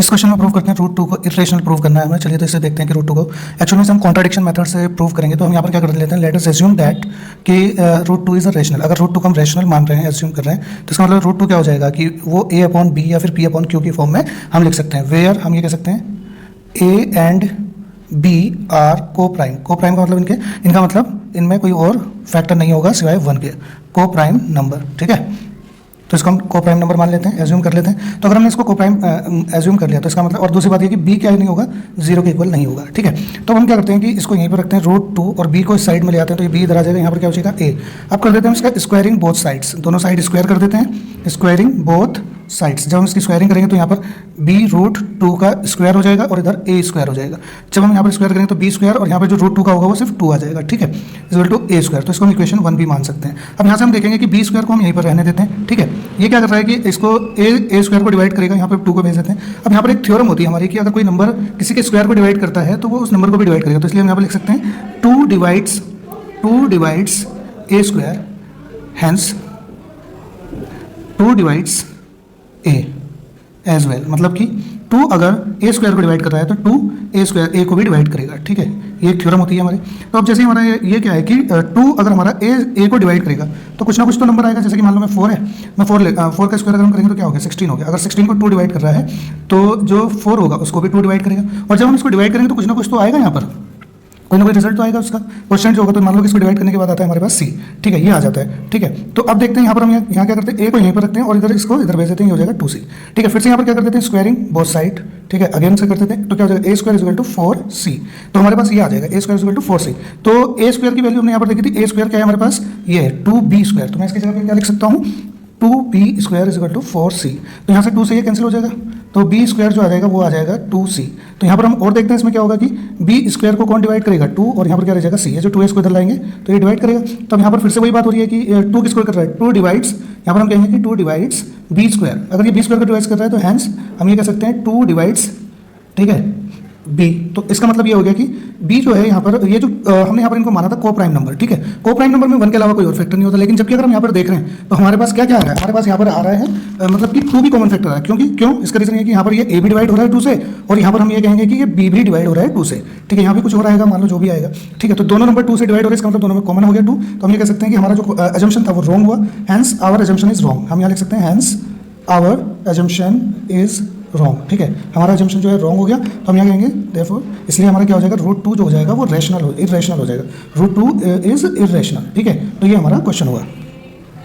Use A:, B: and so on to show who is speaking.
A: इस क्वेश्चन में प्रूव करते हैं रूट टू को इरेशनल प्रूव करना है हमें। चलिए तो इसे देखते हैं कि रूट टू को एक्चुअली हम कॉन्ट्राडिक्शन मेथड से प्रूव करेंगे। तो हम यहाँ पर क्या कर लेते हैं, लेट अस एज्यूम दैट कि root two is a rational. अगर रूट टू को हम रेशनल मान रहे हैं, एज्यूम कर रहे हैं, तो इसका मतलब रूट टू क्या हो जाएगा कि वो ए अपॉन बी या फिर पी अपॉन क्यू की फॉर्म में हम लिख सकते हैं। वेयर हम ये कह सकते हैं ए एंड बी आर को प्राइम। को प्राइम का मतलब इनका मतलब इनमें कोई और फैक्टर नहीं होगा सिवाय वन के, को प्राइम नंबर। ठीक है, तो इसको हम को प्राइम नंबर मान लेते हैं, एज्यूम कर लेते हैं। तो अगर हमने इसको को प्राइम एज्यूम कर लिया तो इसका मतलब, और दूसरी बात ये कि बी क्या नहीं होगा, जीरो के इक्वल नहीं होगा। ठीक है, तो हम क्या करते हैं कि इसको यहीं पर रखते हैं रूट टू और बी को इस साइड में ले आते हैं, तो ये बी इधर आ जाएगा, यहाँ पर क्या हो जाएगा ए। अब कर देते हैं इसका स्क्वायरिंग बोथ साइड्स, दोनों साइड स्क्वायर कर देते हैं, स्क्वायरिंग बोथ साइड्स। जब हम इसकी स्क्वायरिंग करेंगे तो यहाँ पर बी रूट टू का स्क्वायर हो जाएगा और इधर ए स्क्वायर हो जाएगा। जब हम यहाँ पर स्क्वायर करेंगे तो बी स्क्वायर और यहाँ पर जो रूट टू का होगा वो सिर्फ टू आ जाएगा। ठीक है, इक्वल टू ए स्क्वायर। तो इसको हम इक्वेशन वन भी मान सकते हैं। अब यहाँ से हम देखेंगे कि बी स्क्वायर को हम यहीं पर रहने देते हैं। ठीक है, ये क्या कर रहा है कि इसको ए स्क्वायर को डिवाइड करेगा, यहाँ पर टू को भेज देते हैं। अब यहाँ पर एक थ्योरम होती है हमारी कि अगर कोई नंबर किसी के स्क्वायर को डिवाइड करता है तो वो उस नंबर को भी डिवाइड करेगा। तो इसलिए हम यहाँ पर लिख सकते हैं to divides A square, hence two divides A as well. मतलब कि टू अगर ए स्क्वायर को डिवाइड कर रहा है तो टू ए स्क्वायर ए को भी डिवाइड करेगा। ठीक है, ये एक थ्योरम होती है हमारी। तो अब जैसे हमारा ये क्या है कि टू अगर हमारा ए को डिवाइड करेगा तो कुछ ना कुछ तो नंबर आएगा। जैसे कि मान लो मैं 4 है, मैं 4 का स्क्वायर अगर हम करेंगे तो क्या हो गया, 16 हो गया। अगर 16 को 2 डिवाइड कर रहा है तो जो 4 होगा उसको भी 2 डिवाइड करेगा। और जब हम इसको डिवाइड करेंगे तो कुछ ना कुछ तो आएगा, यहाँ पर कोई ना कोई रिजल्ट तो आएगा उसका, क्वेश्चन जो होगा। तो मान लो कि इसको डिवाइड करने के बाद आता है हमारे पास सी। ठीक है, ये आ जाता है। ठीक है, तो अब देखते हैं यहाँ पर हम यहाँ क्या करते हैं, ए को यहीं पर रखते हैं और इधर इसको इधर भेज देते हैं, ये हो जाएगा 2c। ठीक है, फिर से यहाँ पर क्या कर देते हैं, स्क्वायरिंग बोथ साइड। ठीक है, अगेन से कर देते हैं, तो क्या हो जाएगा, a square is equal to 4c। तो हमारे पास ये आ जाएगा a square is equal to 4c। तो ए स्क्वायर की वैल्यू हमने यहाँ पर देखी थी, ए स्क्वायर क्या है हमारे पास, ये है 2b स्क्वायर। तो मैं इसकी जगह पर क्या लिख सकता हूँ, 2b square is equal to 4c। तो यहाँ से 2 से ये कैंसिल हो जाएगा, तो b स्क्वायर जो आ जाएगा वो आ जाएगा 2c। तो यहाँ पर हम और देखते हैं इसमें क्या होगा कि b स्क्वायर को कौन डिवाइड करेगा, 2, और यहाँ पर क्या रह जाएगा c। ये जो 2s को इधर लाएंगे तो ये डिवाइड करेगा। तो अब यहाँ पर फिर से वही बात हो रही है कि 2 किसको कर रहा है, 2 डिवाइड्स, यहाँ पर हम कहेंगे कि 2 डिवाइड्स b स्क्वायर। अगर ये b स्क्वायर को डिवाइड कर रहा है तो हैंस हम ये कह सकते हैं 2 डिवाइड्स, ठीक है, b। तो इसका मतलब ये हो गया कि b जो है यहाँ पर, ये जो हमने यहाँ पर इनको माना था को प्राइम नंबर। ठीक है, को प्राइम नंबर में 1 के अलावा कोई और फैक्टर नहीं होता। लेकिन जबकि अगर हम यहाँ पर देख रहे हैं तो हमारे पास क्या क्या आ रहा है, हमारे पास यहाँ पर आ रहा है मतलब कि 2 भी कॉमन फैक्टर है। क्यों इसका रीजन ये कि यहाँ पर ये a भी डिवाइड हो रहा है 2 से, और यहाँ पर हम ये कहेंगे कि ये b भी डिवाइड हो रहा है 2 से। ठीक है, यहाँ भी कुछ हो रहा है, मान लो जो भी आएगा। ठीक है, तो दोनों नंबर 2 से डिवाइड हो रहे हैं, इसका मतलब दोनों में कॉमन हो गया 2। तो हम ये कह सकते हैं कि हमारा जो अजम्पशन था वो रॉन्ग हुआ, hence our assumption is wrong. हम यहाँ लिख सकते हैं hence our assumption is wrong. ठीक है, हमारा अजम्पशन जो है रॉन्ग हो गया। तो हम यहाँ कहेंगे देयरफॉर, इसलिए हमारा क्या हो जाएगा, रूट 2 जो हो जाएगा वो इरेशनल हो जाएगा। Root 2 is irrational. ठीक है, तो ये हमारा क्वेश्चन हुआ।